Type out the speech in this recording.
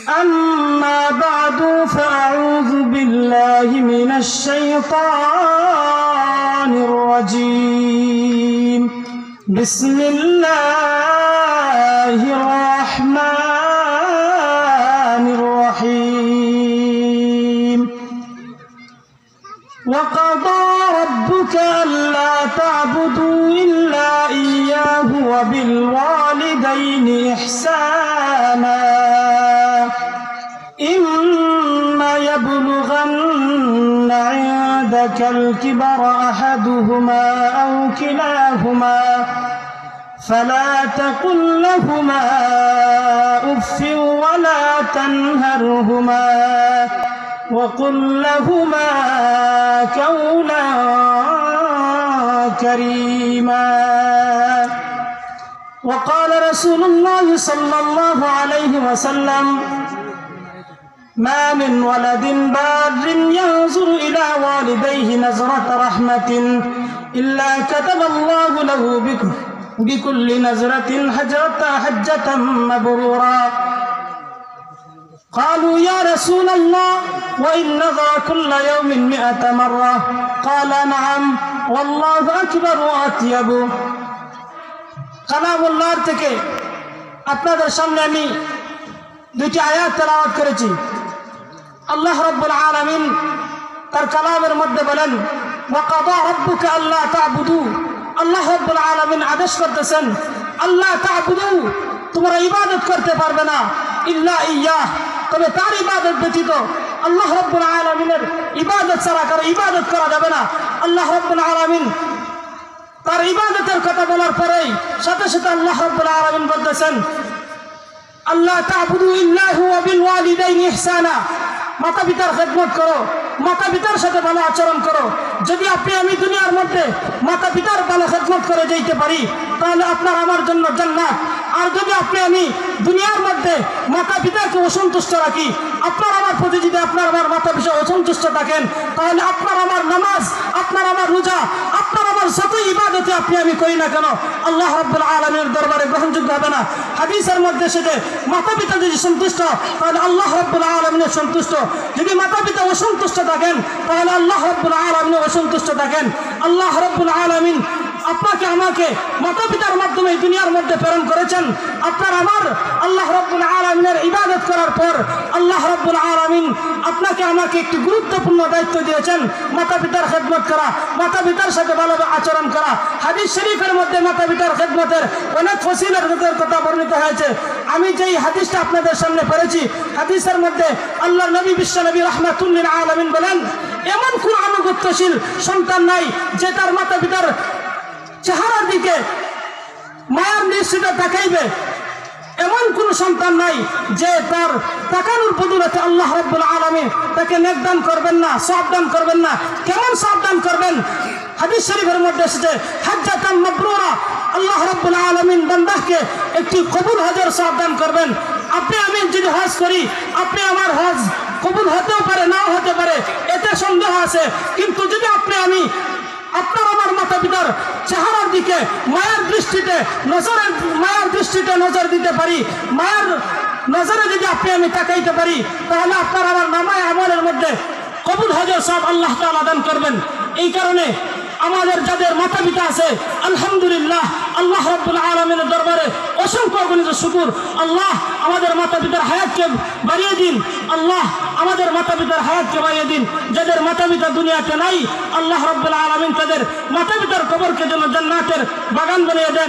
أما بعد فأعوذ بالله من الشيطان الرجيم بسم الله الرحمن الرحيم وقضى ربك ألا تعبدوا إلا إياه وبالوالدين إحسانا إما يبلغن عندك الكبر أحدهما أو كلاهما فلا تقل لهما أف ولا تنهرهما وقل لهما قولا كريما وقال رسول الله صلى الله عليه وسلم ما من ولد بار ينظر إلى والديه نظرة رحمة إلا كتب الله له بكل نظرة حجة مبرورا قالوا يا رسول الله وإن نظر كل يوم 100 مرة قال نعم والله أكبر وأطيب كلام الله থেকে আপনাদের সামনে আমি দুটি আয়াত তেলাওয়াত করেছি। আল্লাহ রাব্বুল আলামিন তার কালামের মধ্যে বলেন ওয়াকাদা রাব্বুকা আল্লা তা'বুদু, আল্লাহ রাব্বুল আলামিন আদেশ করতেছেন আল্লাহ তা'বুদু, তোমরা ইবাদত করতে পারবে না ইল্লা ইয়াহ, তবে তার ইবাদত ব্যতীত আল্লাহ রাব্বুল আলামিনের ইবাদত ছাড়া কারো ইবাদত করা যাবে না। আল্লাহ রাব্বুল আলামিন তার ইবাদতের কথা বলার পরেই সাথে সাথে আল্লাহ রাব্বুল আলামিন বলতেছেন আল্লাহ তা'বুদু ইল্লাহু ওয়া বিল ওয়ালিদাইনি ইহসানা, মাতা পিতার খেদমত করো, মাতা পিতার সাথে ভালো আচরণ করো। যদি আপনি আমি দুনিয়ার মধ্যে মাতা পিতার ভালো খেদমত করে যেতে পারি তাহলে আপনার আমার জন্য জান্নাত। আর যদি আপনি আমি দুনিয়ার মধ্যে মাতা পিতাকে অসন্তুষ্ট রাখি, আপনার আমার প্রতি যদি আপনার আমার মাতা পিতা অসন্তুষ্ট থাকেন তাহলে আপনার আমার নামাজ, আপনার আমার রোজা, আপনার আমার যত ইবাদতে আপনি আমি করি না কেন আল্লাহ রাব্বুল আলামিনের দরবারে গ্রহণযোগ্য হবে না। হাদিসের মধ্যে সেটা মাতা পিতা যদি সন্তুষ্ট তাহলে আল্লাহ রাব্বুল আলামিনের সন্তুষ্ট, যদি মাতা পিতা অসন্তুষ্ট থাকেন তাহলে আল্লাহ রাব্বুল আলামিন অসন্তুষ্ট থাকেন। আল্লাহ রাব্বুল আলামিন আপনাকে আমাকে মাতা পিতার মাধ্যমে দুনিয়ার মধ্যে প্রেরণ করেছেন। আপনার আমার আল্লাহ রাব্বুল আলামিনের ইবাদত করার পর আল্লাহ রাব্বুল আলামিন আপনাকে আমাকে একটি গুরুত্বপূর্ণ দায়িত্ব দিয়েছেন মাতা পিতার খেদমত করা, মাতা পিতার সাথে ভালো আচরণ করা। হাদিস শরীফের মধ্যে মাতা পিতার খেদমতের অনেক ফজিলতের কথা বর্ণিত হয়েছে। আমি যেই হাদিসটা আপনাদের সামনে পড়েছি, হাদিসের মধ্যে আল্লাহর নবী বিশ্ব নবী রাহমাতুল লিল আলামিন বলেন এমন কোন আনুগত্যশীল সন্তান নাই যে তার মাতা পিতার চেহারার দিকে মায়ার দৃষ্টিতে তাকাইবে, এমন কোন সন্তান নাই যে তার তাকানোর বদৌলতে আল্লাহ রাব্বুল আলামিন তাকে নেক দান করবেন না, সওয়াব দান করবেন না। কেমন সওয়াব দান করবেন? হাদিস শরীফের মধ্যে এসেছে হাজ্জাতান মাবরুরা, আল্লাহ রাব্বুল আলামিন বান্দাকে একটি কবুল হজের সওয়াব দান করবেন। আপনি আমি যদি হজ করি, আপনি আমার হজ কবুল হতেও পারে নাও হতে পারে, এতে সন্দেহ আছে। কিন্তু যদি আপনি আমি আপনার আমার মাতা পিতার চেহারার দিকে মায়ের দৃষ্টিতে নজর দিতে পারি, মায়ের নজরে যদি আপনি আমি তাকাইতে পারি তাহলে আপনার আমার নামায় আমলের মধ্যে কবুল হজের সব আল্লাহ তাআলা দান করবেন। এই কারণে আমাদের যাদের মাতা পিতা আছে আলহামদুলিল্লাহ, আল্লাহ রাব্বুল আলামিনের দরবারে অসংখ্য অগণিত শুকর। আল্লাহ আমাদের মাতা পিতার হায়াতকে বাড়িয়ে দিন, আল্লাহ আমাদের মাতা পিতার হায়াতকে বাড়িয়ে দিন। যাদের মাতা পিতা দুনিয়াতে নাই আল্লাহ রাব্বুল আলামিন তাদের মাতা পিতার কবরকে যেন জান্নাতের বাগান বানিয়ে দেন।